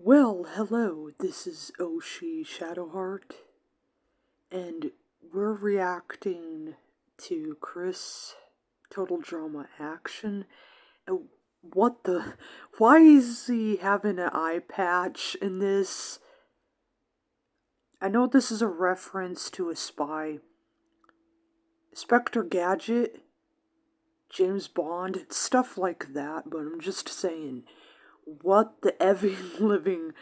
Well, hello, this is Oshi Shadowheart, and we're reacting to Chris Total Drama Action. What the? Why is he having an eye patch in this? I know this is a reference to a spy. Spectre Gadget, James Bond, stuff like that, but I'm just saying, what the effing living.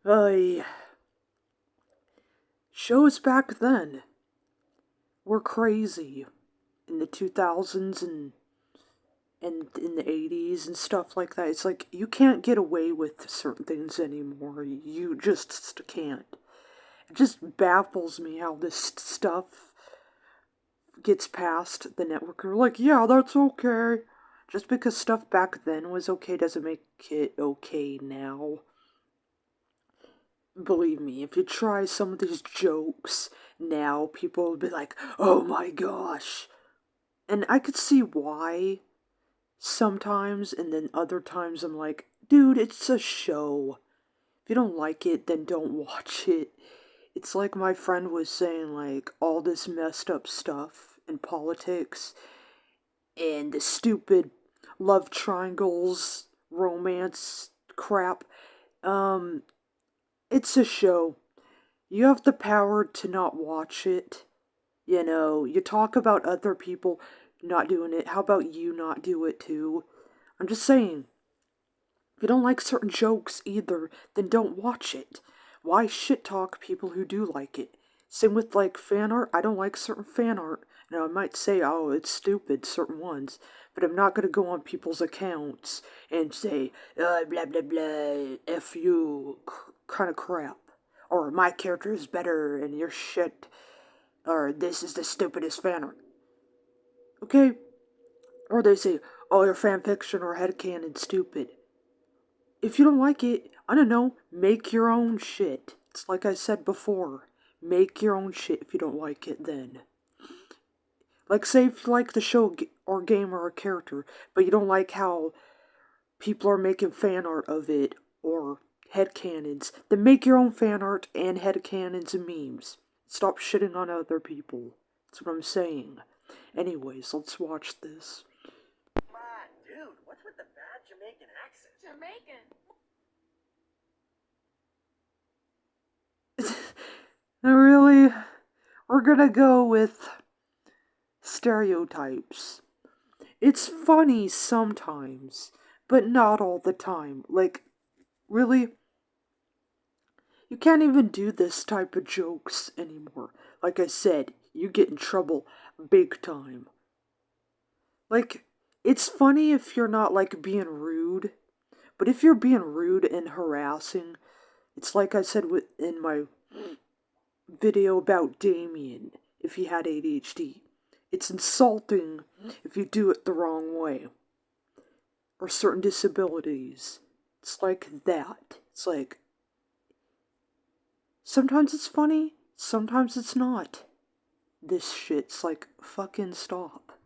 Uh, Shows back then were crazy in the 2000s and in the 80s and stuff like that. It's like you can't get away with certain things anymore. You just can't. It just baffles me how this stuff gets past the network. They're like, yeah, that's okay. Just because stuff back then was okay doesn't make it okay now. Believe me, if you try some of these jokes now, people will be like, oh my gosh. And I could see why sometimes, and then other times I'm like, dude, it's a show. If you don't like it, then don't watch it. It's like my friend was saying, like, all this messed up stuff in politics and the stupid love triangles, romance crap. It's a show. You have the power to not watch it. You know, you talk about other people not doing it. How about you not do it too? I'm just saying, if you don't like certain jokes either, then don't watch it. Why shit talk people who do like it? Same with like fan art. I don't like certain fan art. Now I might say, oh, it's stupid, certain ones, but I'm not gonna go on people's accounts and say, blah blah blah, F you, kind of crap. Or my character is better and your shit, or this is the stupidest fan art. Okay? Or they say, oh, your fanfiction or headcanon stupid. If you don't like it, I don't know, make your own shit. It's like I said before. Make your own shit if you don't like it then. Like, say if you like the show or game or a character, but you don't like how people are making fan art of it or headcanons, then make your own fan art and headcanons and memes. Stop shitting on other people. That's what I'm saying. Anyways, let's watch this. Come on, dude, what's with the bad Jamaican accent? Really? We're gonna go with stereotypes. It's funny sometimes, but not all the time. Like, really? You can't even do this type of jokes anymore. Like I said, you get in trouble big time. Like, it's funny if you're not, like, being rude, but if you're being rude and harassing, it's like I said in my video about Damien, if he had ADHD. It's insulting if you do it the wrong way. Or certain disabilities. It's like that. It's like, sometimes it's funny, sometimes it's not. This shit's like, fucking stop.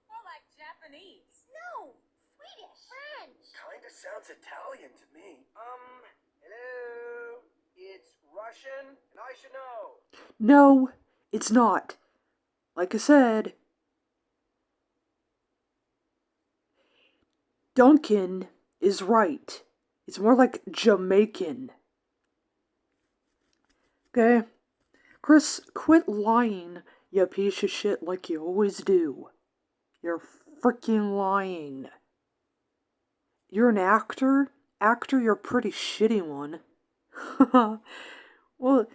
More like Japanese. No, Swedish. French. Kinda sounds Italian to me. Hello? It's Russian, and I should know. No, it's not. Like I said, Duncan is right. It's more like Jamaican. Okay? Chris, quit lying, you piece of shit, like you always do. You're freaking lying. You're an actor? Actor, you're a pretty shitty one. Well,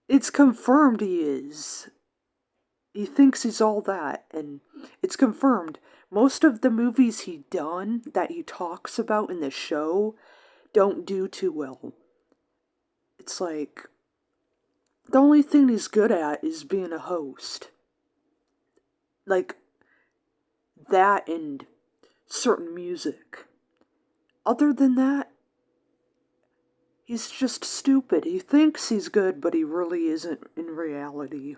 it's confirmed he is. He thinks he's all that, and it's confirmed. Most of the movies he done that he talks about in the show don't do too well. It's like, the only thing he's good at is being a host. Like, that and certain music. Other than that, he's just stupid. He thinks he's good, but he really isn't in reality.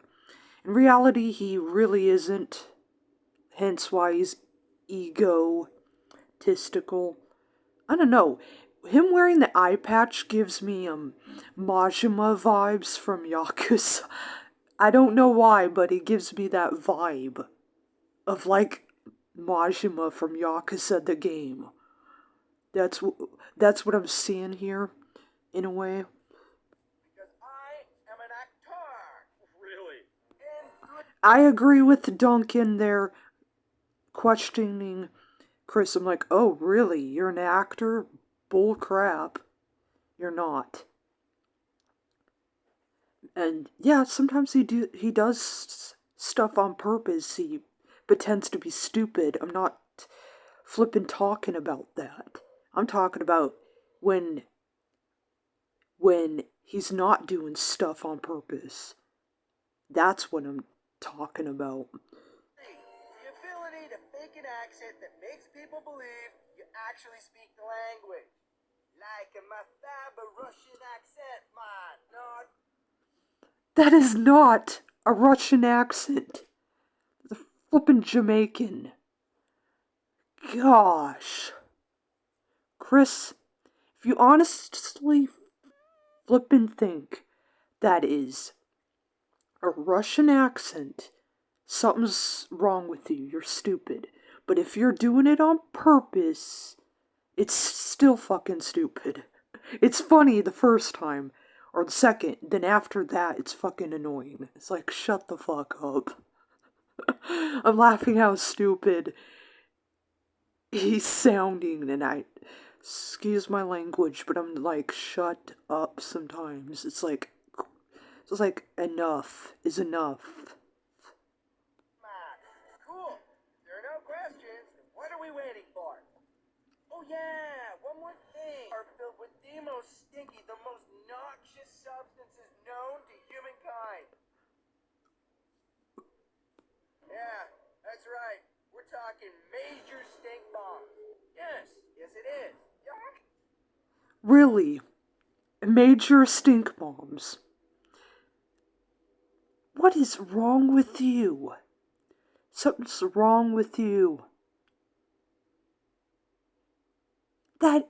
In reality, he really isn't. Hence why he's egotistical. I don't know. him wearing the eye patch gives me Majima vibes from Yakuza. I don't know why, but it gives me that vibe of like Majima from Yakuza the game. That's that's what I'm seeing here, in a way. Because I am an actor. Really? And I agree with Duncan there, questioning Chris. I'm like, oh really? You're an actor? Bull crap. You're not. And yeah, sometimes he does stuff on purpose. He pretends to be stupid. I'm not flippin' talking about that. I'm talking about when when he's not doing stuff on purpose. That's what I'm talking about. the ability to fake an accent that makes people believe you actually speak the language. Like a Mathaba Russian accent, man. Not That is not a Russian accent. The flippin' Jamaican. Gosh. Chris, if you honestly flippin' think that is a Russian accent, something's wrong with you. You're stupid. But if you're doing it on purpose, it's still fucking stupid. It's funny the first time, or the second, then after that, it's fucking annoying. It's like, shut the fuck up. I'm laughing how stupid he's sounding, and excuse my language, but I'm like, shut up sometimes. It's like, enough is enough. man. Cool. If there are no questions, then what are we waiting for? Oh yeah, one more thing. Are filled with the most stinky, the most noxious substances known to humankind. Yeah, that's right. We're talking major stink bombs. Yes it is. Yeah. Really, major stink bombs. What is wrong with you? Something's wrong with you. That,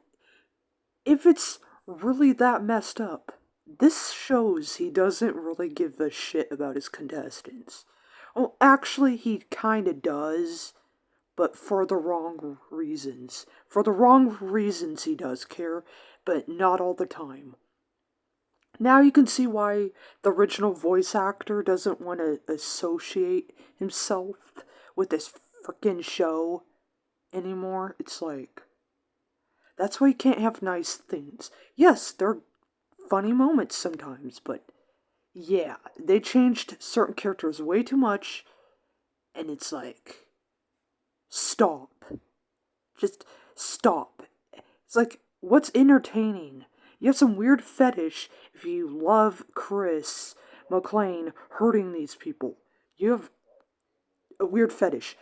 if it's really that messed up, this shows he doesn't really give a shit about his contestants. Well, actually, he kinda does, but for the wrong reasons. For the wrong reasons he does care, but not all the time. Now you can see why the original voice actor doesn't want to associate himself with this frickin' show anymore. It's like, that's why you can't have nice things. Yes, there are funny moments sometimes, but yeah, they changed certain characters way too much, and it's like, stop. Just stop. It's like, what's entertaining? You have some weird fetish if you love Chris Mclean hurting these people. You have a weird fetish.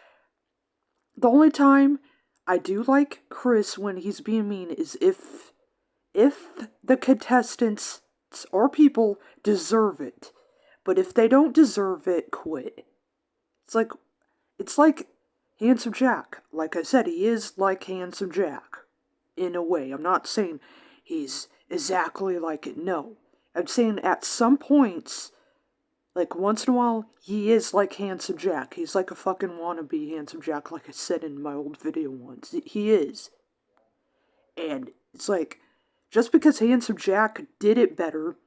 The only time I do like Chris when he's being mean is if the contestants or people deserve it. But if they don't deserve it, quit. It's like it's like Handsome Jack. Like I said, he is like Handsome Jack. In a way. I'm not saying he's exactly like it. No. I'm saying at some points, like once in a while, he is like Handsome Jack. He's like a fucking wannabe Handsome Jack, like I said in my old video once. He is. And it's like, just because Handsome Jack did it better,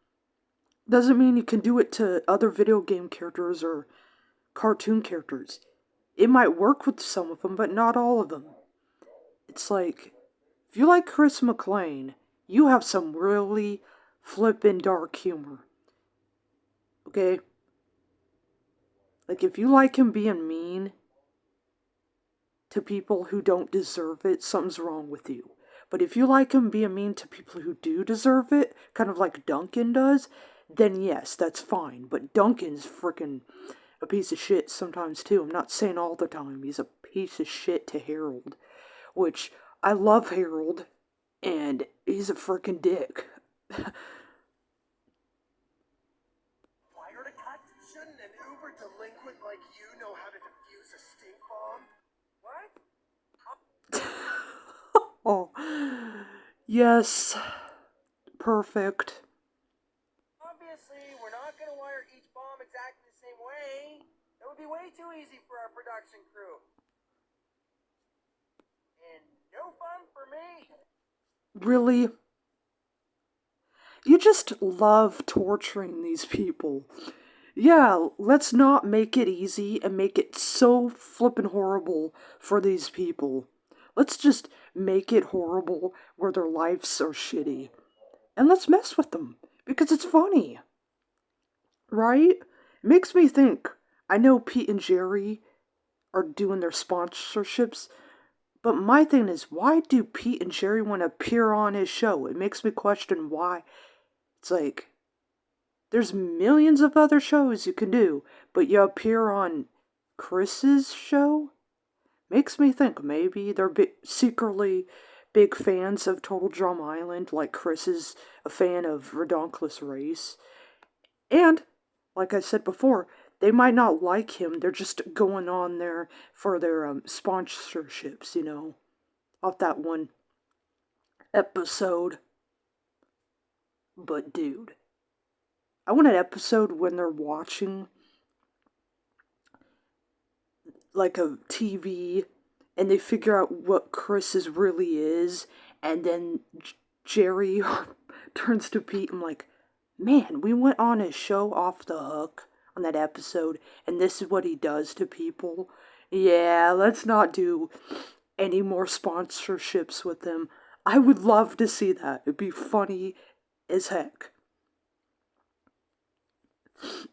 doesn't mean you can do it to other video game characters or cartoon characters. It might work with some of them, but not all of them. It's like, if you like Chris Mclean, you have some really flippin' dark humor. Okay? Like, if you like him being mean to people who don't deserve it, something's wrong with you. But if you like him being mean to people who do deserve it, kind of like Duncan does, then yes, that's fine. But Duncan's frickin' a piece of shit sometimes too. I'm not saying all the time. He's a piece of shit to Harold. Which, I love Harold, and he's a frickin' dick. Wire to cut? Shouldn't an Uber delinquent like you know how to defuse a stink bomb? What? Oh, Yes, perfect. Obviously, we're not gonna wire each bomb exactly the same way. That would be way too easy for our production crew. And no fun for me. Really? You just love torturing these people. Yeah, let's not make it easy and make it so flippin' horrible for these people. Let's just make it horrible where their lives are shitty. And let's mess with them because it's funny, right? It makes me think. I know Pete and Jerry are doing their sponsorships, but my thing is, why do Pete and Jerry want to appear on his show? It makes me question why. It's like, there's millions of other shows you can do, but you appear on Chris's show? Makes me think maybe they're secretly big fans of Total Drum Island, like Chris is a fan of Redonkulous Race. And, like I said before, they might not like him, they're just going on there for their sponsorships, off that one episode. But, dude, I want an episode when they're watching like a TV and they figure out what Chris's really is, and then Jerry turns to Pete and like, man, we went on a show off the hook on that episode, and this is what he does to people. Yeah, let's not do any more sponsorships with him. I would love to see that. It'd be funny as heck.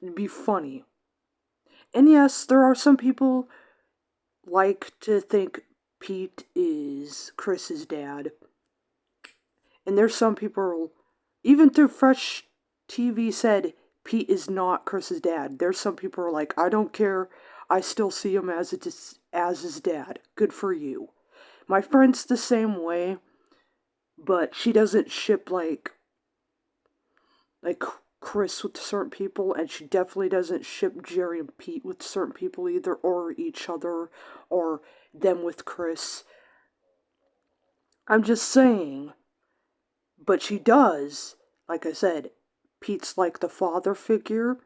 It'd be funny. And yes, there are some people like to think Pete is Chris's dad. And there's some people, even through Fresh TV said Pete is not Chris's dad. There's some people who are like, I don't care. I still see him as his dad. Good for you. My friend's the same way, but she doesn't ship like Chris with certain people, and she definitely doesn't ship Jerry and Pete with certain people either, or each other, or them with Chris. I'm just saying. But she does, like I said, Pete's like the father figure,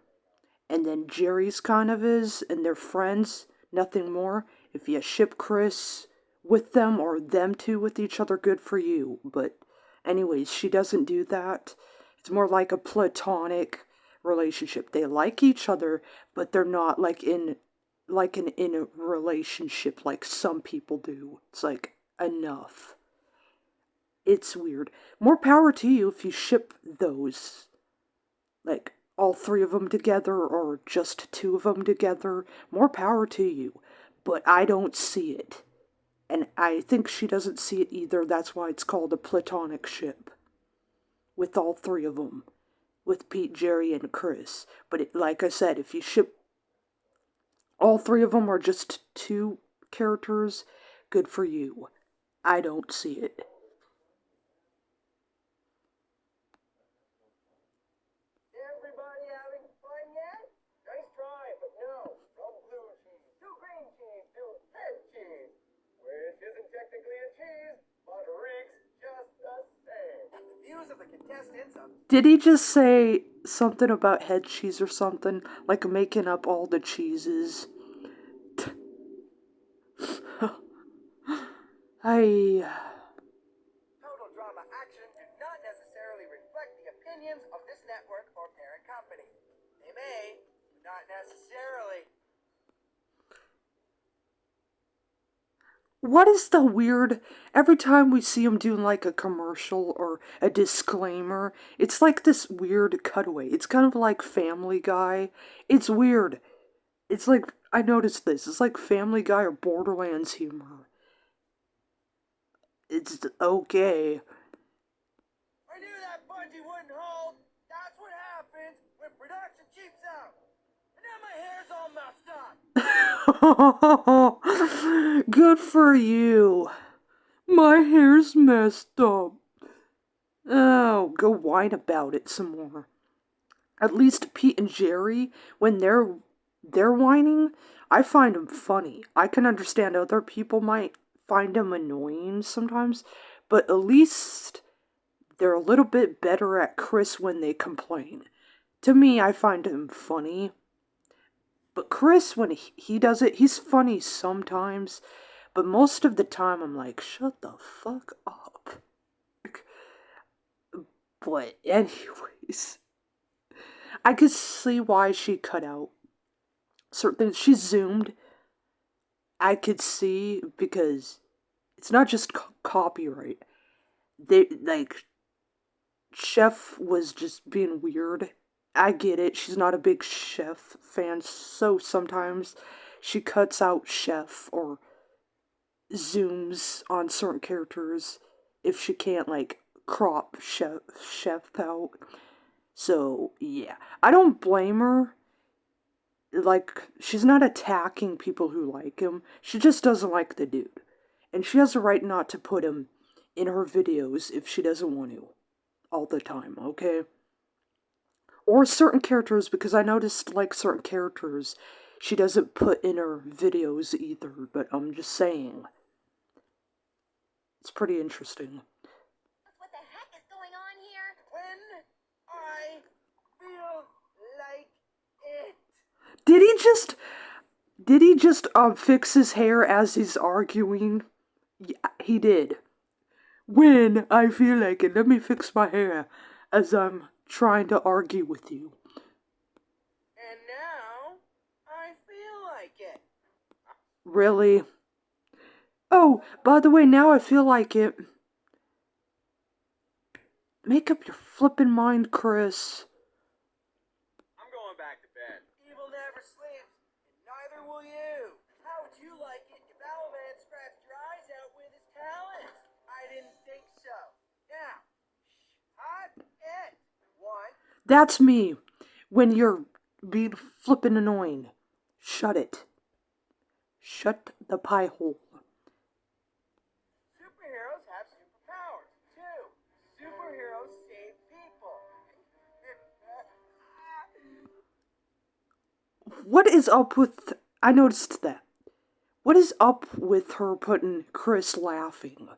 and then Jerry's kind of is, and they're friends, nothing more. If you ship Chris with them, or them two with each other, good for you. But anyways, she doesn't do that. It's more like a platonic relationship. They like each other, but they're not in a relationship like some people do. It's like, enough. It's weird. More power to you if you ship those. Like, all three of them together or just two of them together. More power to you. But I don't see it. And I think she doesn't see it either. That's why it's called a platonic ship. With all three of them. With Pete, Jerry, and Chris. But like I said, if you ship all three of them or just two characters, good for you. I don't see it. Everybody having fun yet? Nice try, but no. No blue cheese, two green cheese, two red cheese. Which isn't technically a cheese, but reeks just the same. The views of the contestants of... Did he just say something about head cheese or something? Like making up all the cheeses? I... Total drama action do not necessarily reflect the opinions of this network or parent company. They may, but not necessarily. What is the weird... Every time we see him doing like a commercial or a disclaimer, it's like this weird cutaway. It's kind of like Family Guy. It's weird. It's like, I noticed this. It's like Family Guy or Borderlands humor. It's okay. I knew that bungee wouldn't hold. That's what happens when production cheaps out. And now my hair's all messed up. Good for you. My hair's messed up. Oh, go whine about it some more. At least Pete and Jerry, when they're whining, I find them funny. I can understand other people might find them annoying sometimes, but at least they're a little bit better at Chris when they complain. To me, I find him funny. But Chris, when he does it, he's funny sometimes. But most of the time, I'm like, shut the fuck up. But anyways, I could see why she cut out certain things. She zoomed. I could see because it's not just copyright. They like Chef was just being weird. I get it. She's not a big Chef fan, so sometimes she cuts out Chef or zooms on certain characters if she can't like crop chef out. So yeah, I don't blame her. Like, she's not attacking people who like him, she just doesn't like the dude, and she has a right not to put him in her videos if she doesn't want to all the time, okay? Or certain characters, because I noticed like certain characters she doesn't put in her videos either, but I'm just saying. It's pretty interesting. What the heck is going on here? When I feel like it. Did he just fix his hair as he's arguing? Yeah, he did. When I feel like it, let me fix my hair as I'm trying to argue with you. And now I feel like it. Really? Oh, by the way, now I feel like it. Make up your flippin' mind, Chris. I'm going back to bed. Evil never sleeps, and neither will you. How would you like it if Owlman scratched your eyes out with his talons? I didn't think so. Now, hot it. One. That's me. When you're being flippin' annoying. Shut it. Shut the pie hole. Superheroes have superpowers. Two. Superheroes save people. What is up with... I noticed that. What is up with her putting Chris laughing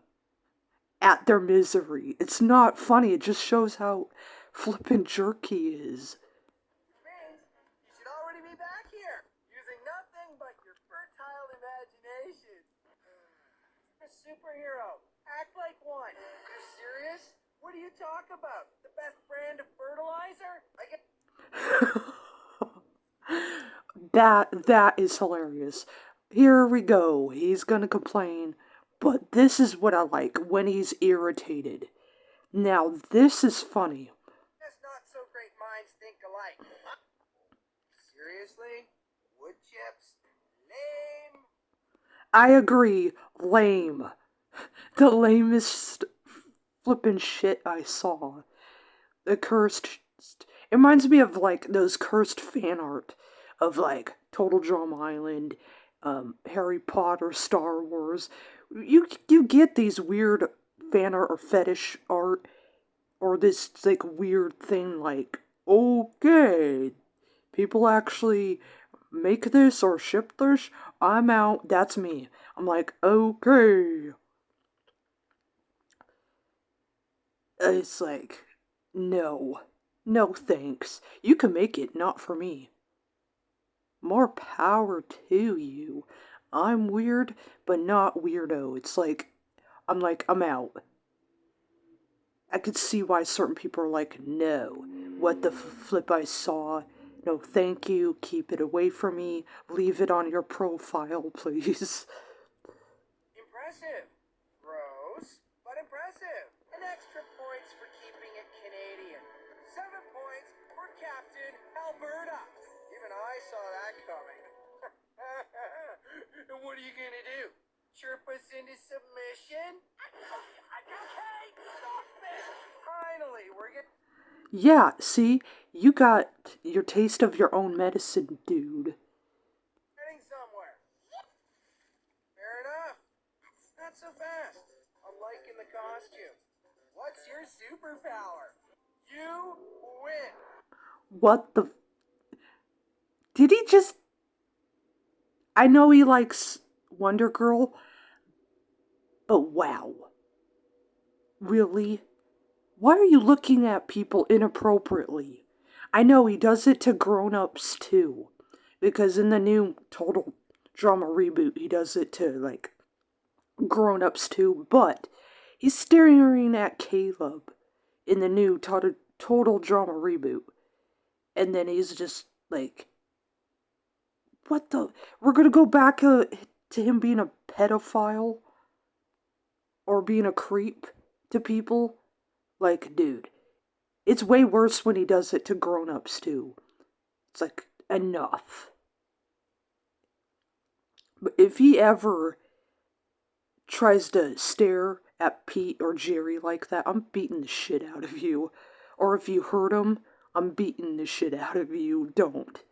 at their misery? It's not funny, it just shows how flippin' jerk he is. Means you should already be back here, using nothing but your fertile imagination. A superhero. Act like one. You're serious? What do you talk about? The best brand of fertilizer? I get. That is hilarious. Here we go. He's gonna complain. But this is what I like, when he's irritated. Now, this is funny. Guess not so great minds think alike. Seriously? Wood chips? Lame. I agree. Lame. The lamest flippin' shit I saw. The cursed... It reminds me of, like, those cursed fan art of, like, Total Drum Island, Harry Potter, Star Wars. You get these weird fan art or fetish art, or this, like, weird thing like, okay, people actually make this or ship this, I'm out, that's me. I'm like, okay. It's like, no. No thanks. You can make it, not for me. More power to you. I'm weird, but not weirdo. It's like, I'm out. I could see why certain people are like, no. What the flip I saw? No, thank you. Keep it away from me. Leave it on your profile, please. Impressive. Gross, but impressive. An extra points for keeping it Canadian. 7 points for Captain Alberta. Even I saw that coming. And what are you gonna do? Chirp us into submission? Okay, stop this! Finally, we're getting... Yeah, see? You got your taste of your own medicine, dude. somewhere. Fair enough. Not so fast. I'm liking the costume. What's your superpower? You win. What the... Did he just... I know he likes Wonder Girl, but wow. Really? Why are you looking at people inappropriately? I know he does it to grown-ups too. Because in the new Total Drama reboot, he does it to, like, grown-ups too. But he's staring at Caleb in the new Total Drama reboot. And then he's just like, what the? We're gonna go back to him being a pedophile? Or being a creep to people? Like, dude, it's way worse when he does it to grown-ups too. It's like, enough. But if he ever tries to stare at Pete or Jerry like that, I'm beating the shit out of you. Or if you hurt him, I'm beating the shit out of you. Don't.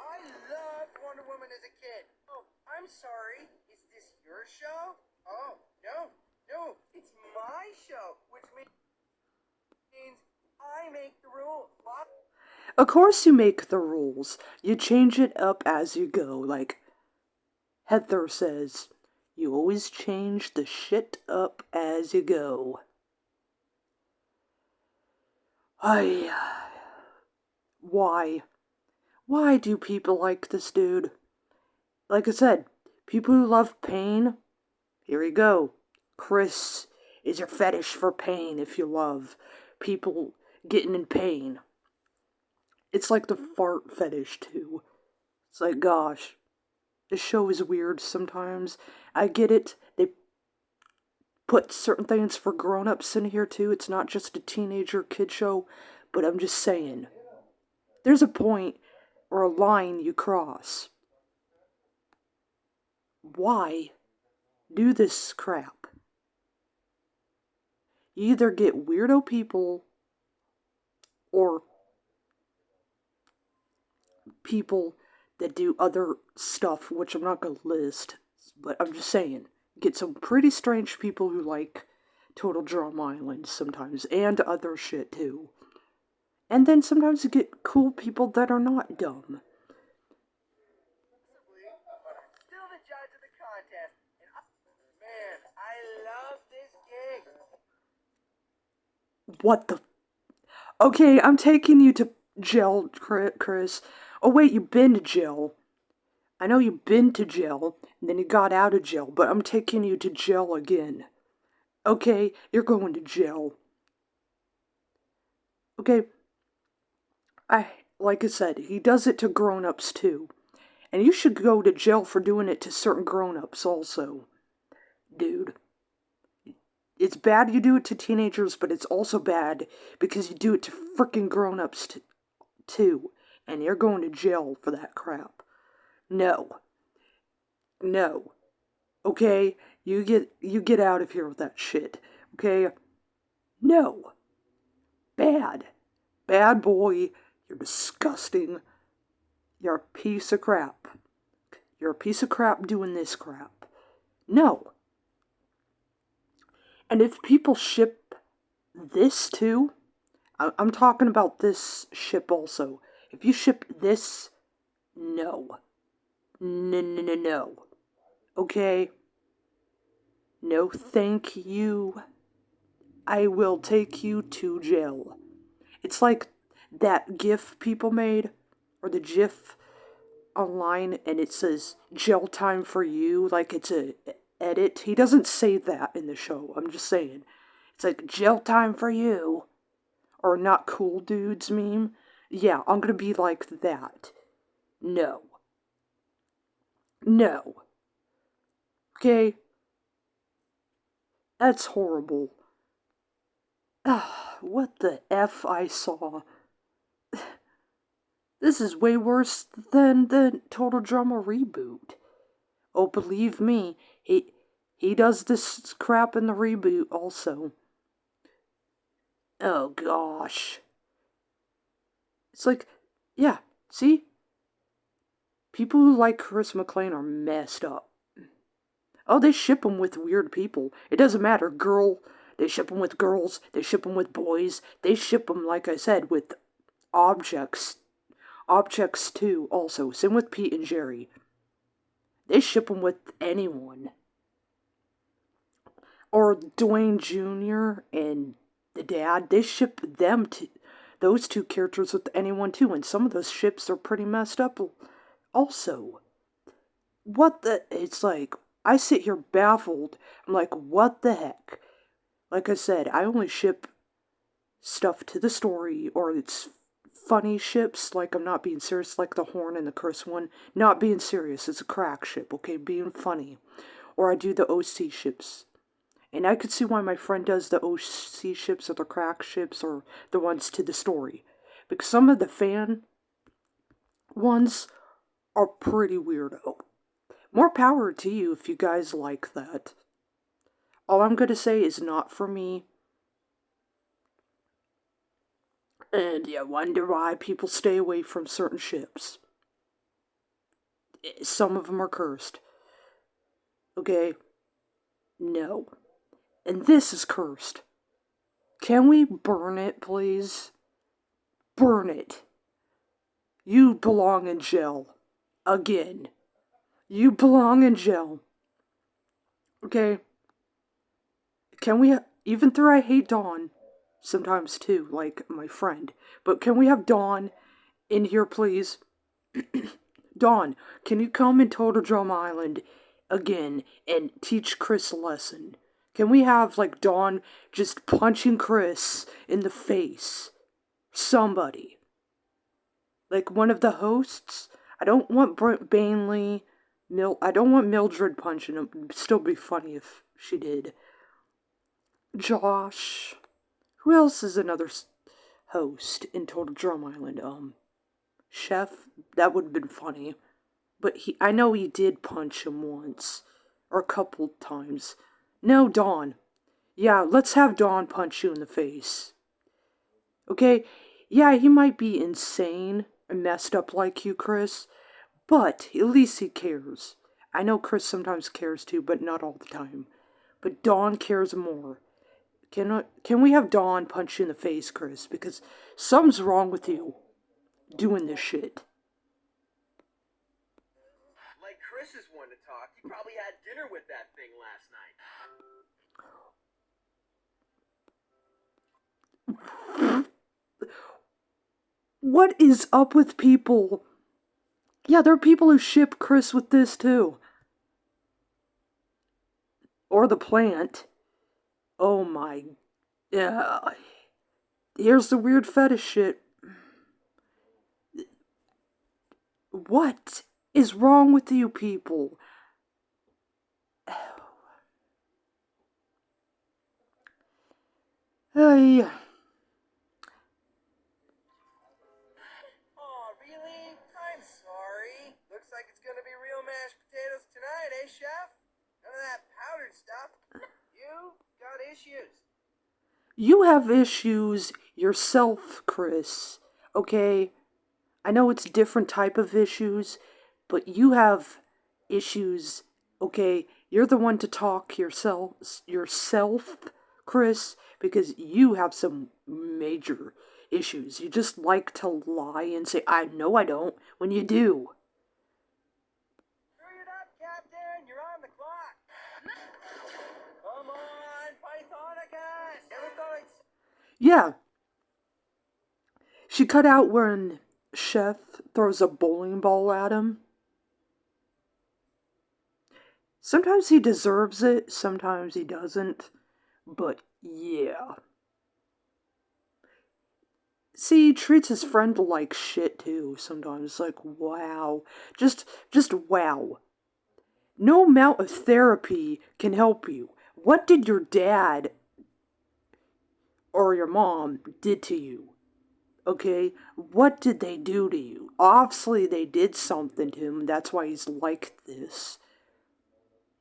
I loved Wonder Woman as a kid. Oh, I'm sorry. Is this your show? Oh, no, it's my show, which means I make the rules. What? Of course you make the rules. You change it up as you go. Like Heather says, you always change the shit up as you go. Why? Why do people like this dude? Like I said, people who love pain, here we go. Chris is your fetish for pain if you love people getting in pain. It's like the fart fetish too. It's like, gosh, this show is weird sometimes. I get it. They put certain things for grown-ups in here too. It's not just a teenager kid show, but I'm just saying. There's a point or a line you cross. Why do this crap? You either get weirdo people or people that do other stuff, which I'm not going to list, but I'm just saying. Get some pretty strange people who like Total Drama Island sometimes, and other shit too. And then sometimes you get cool people that are not dumb. Still the judge of the contest, and man, I love this gig. What the? Okay, I'm taking you to jail, Chris. Oh wait, you've been to jail. I know you've been to jail, and then you got out of jail, but I'm taking you to jail again. Okay, you're going to jail. Okay, like I said, he does it to grown-ups too. And you should go to jail for doing it to certain grown-ups also. Dude. It's bad you do it to teenagers, but it's also bad because you do it to freaking grown-ups too. And you're going to jail for that crap. No. No. Okay? You get out of here with that shit. Okay? No. Bad. Bad boy. You're disgusting. You're a piece of crap. You're a piece of crap doing this crap. No. And if people ship this too, I'm talking about this ship also. If you ship this, no. No. Okay? No, thank you. I will take you to jail. It's like that GIF people made, or the GIF online, and it says jail time for you, like it's a edit. He doesn't say that in the show, I'm just saying. It's like jail time for you, or not cool dudes meme. Yeah, I'm gonna be like that. No. No. Okay? That's horrible. What the F I saw. This is way worse than the Total Drama reboot. Oh, believe me, he does this crap in the reboot also. Oh gosh. It's like, yeah, see? People who like Chris Mclean are messed up. Oh, they ship him with weird people. It doesn't matter, they ship him with girls, they ship him with boys, they ship him, like I said, with objects. Objects too, also. Same with Pete and Jerry. They ship him with anyone. or Dwayne Jr. and the dad, they ship them to those two characters with anyone too, and some of those ships are pretty messed up also. What the? It's like, I sit here baffled. I'm like, what the heck? Like I said, I only ship stuff to the story, or it's funny ships, like I'm not being serious, like the Horn and the Chris one. Not being serious, it's a crack ship, okay? Being funny. Or I do the OC ships. And I could see why my friend does the OC ships or the crack ships or the ones to the story. Because some of the fan ones are pretty weirdo. More power to you if you guys like that. All I'm gonna say is not for me. And you wonder why people stay away from certain ships. Some of them are cursed. Okay? No. And this is cursed. Can we burn it, please? Burn it. You belong in jail. Again. You belong in jail. Okay? Can we, even though I hate Dawn, sometimes too, like my friend, but can we have Dawn in here, please? Dawn, can you come in Total Drum Island again and teach Chris a lesson? Can we have, like, Dawn just punching Chris in the face? Somebody. Like one of the hosts? I don't want Bainley, I don't want Mildred punching him. It'd still be funny if she did. Josh. Who else is another host in Total Drum Island? Chef? That would have been funny. But I know he did punch him once. Or a couple times. No, Dawn. Yeah, let's have Dawn punch you in the face. Okay? Yeah, he might be insane and messed up like you, Chris. But at least he cares. I know Chris sometimes cares too, but not all the time. But Dawn cares more. Can we have Dawn punch you in the face, Chris? Because something's wrong with you doing this shit. Like Chris is one to talk. He probably had dinner with that thing last night. What is up with people? Yeah, there are people who ship Chris with this too. Or the plant. Oh my. Yeah. Here's the weird fetish shit. What is wrong with you people? Hey. Oh, really? I'm sorry. Looks like it's gonna be real mashed potatoes tonight, eh, Chef? None of that powdered stuff. You got issues. You have issues yourself, Chris. Okay? I know it's different type of issues, but you have issues, okay? You're the one to talk yourself, Chris, because you have some major issues. You just like to lie and say, I know I don't, when you do. Hurry it up, Captain. You're on the clock. Come on, Pythonicus. Never thought I'd... Yeah. She cut out when Chef throws a bowling ball at him. Sometimes he deserves it, sometimes he doesn't. But yeah. See, he treats his friend like shit too sometimes. Like, wow. Just wow. No amount of therapy can help you. What did your dad or your mom did to you? Okay? What did they do to you? Obviously they did something to him. That's why he's like this.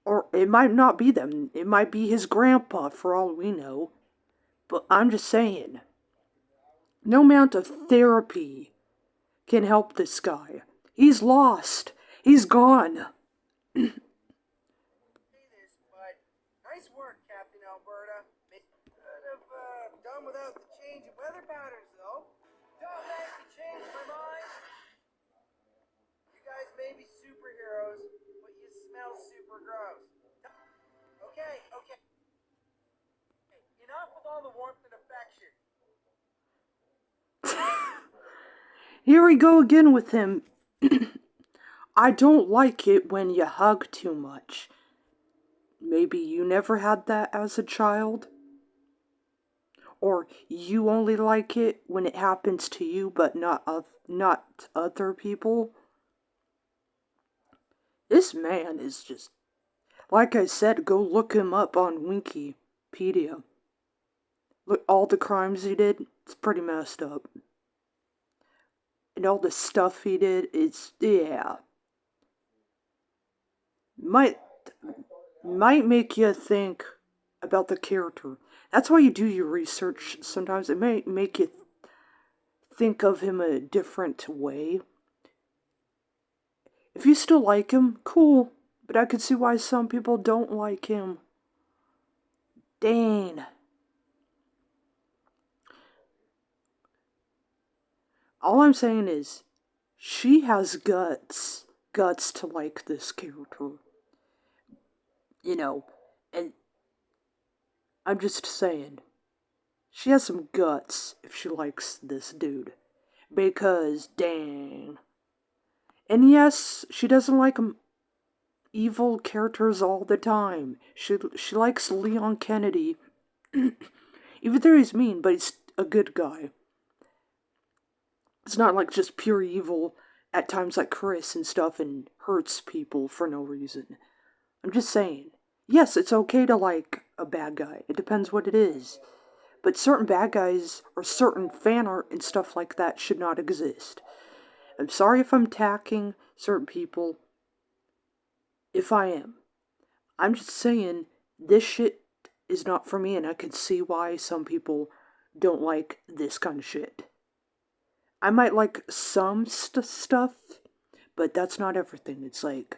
Or it might not be them. It might be his grandpa, for all we know. But I'm just saying, no amount of therapy can help this guy. He's lost. He's gone. say this, but nice work, Captain Alberta. Kind of done without the change of weather patterns, though. Don't make me change my mind. You guys may be superheroes, but you smell super gross. Okay, okay. felt all the warmth and affection. Here we go again with him. I don't like it when you hug too much. Maybe you never had that as a child? Or you only like it when it happens to you but not other people? This man is just... Like I said, go look him up on Wikipedia. Look, all the crimes he did, it's pretty messed up. And all the stuff he did, it's... yeah. Might make you think about the character. That's why you do your research sometimes. It may make you think of him a different way. If you still like him, cool. But I could see why some people don't like him. Dane. All I'm saying is, she has guts. Guts to like this character. You know, and I'm just saying, she has some guts if she likes this dude. Because, dang. And yes, she doesn't like evil characters all the time. She likes Leon Kennedy. Even though he's mean, but he's a good guy. It's not like just pure evil at times like Chris and stuff and hurts people for no reason. I'm just saying. Yes, it's okay to like a bad guy. It depends what it is. But certain bad guys or certain fan art and stuff like that should not exist. I'm sorry if I'm attacking certain people. If I am. I'm just saying, this shit is not for me, and I can see why some people don't like this kind of shit. I might like some stuff, but that's not everything. It's like,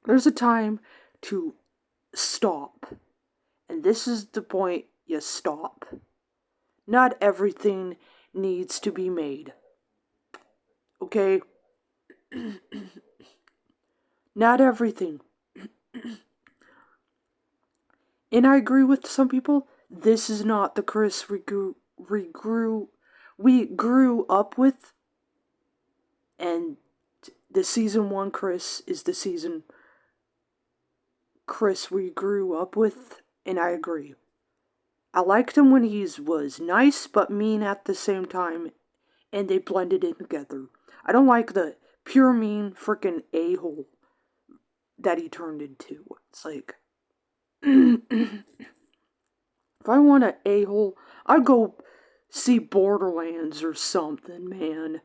there's a time to stop. And this is the point you stop. Not everything needs to be made. Okay? Not everything. And I agree with some people, this is not the Chris we grew up with. And the season 1 Chris is the season Chris we grew up with, and I agree. I liked him when he was nice but mean at the same time, and they blended in together. I don't like the pure mean freaking a-hole that he turned into. It's like, if I want an a-hole, I'd go see Borderlands or something, man.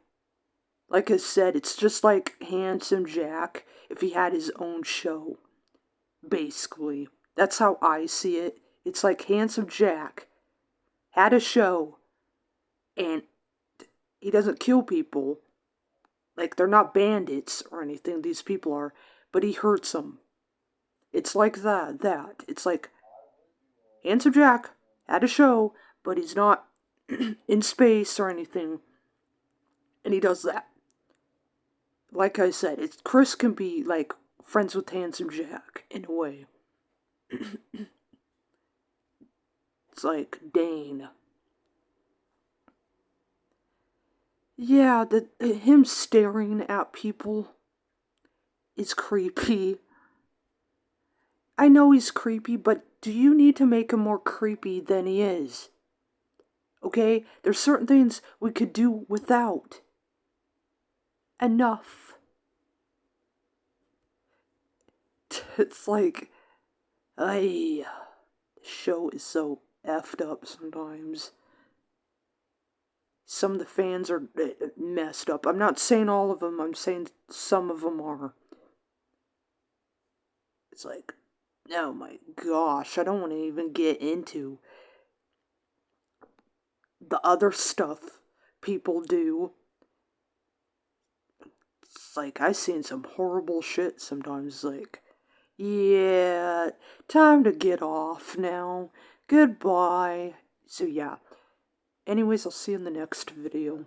Like I said, it's just like Handsome Jack if he had his own show. Basically. That's how I see it. It's like Handsome Jack had a show and he doesn't kill people. Like, they're not bandits or anything, these people are, but he hurts them. It's like that. It's like Handsome Jack had a show, but he's not in space or anything, and he does that. Like I said, Chris can be like friends with Handsome Jack in a way. It's like Dane. Yeah, him staring at people is creepy. I know he's creepy, but do you need to make him more creepy than he is? Okay? There's certain things we could do without. Enough. It's like, the show is so effed up sometimes. Some of the fans are messed up. I'm not saying all of them, I'm saying some of them are. It's like, oh my gosh, I don't want to even get into the other stuff people do. It's like, I've seen some horrible shit sometimes. Like, yeah, time to get off now. Goodbye. So yeah. Anyways, I'll see you in the next video.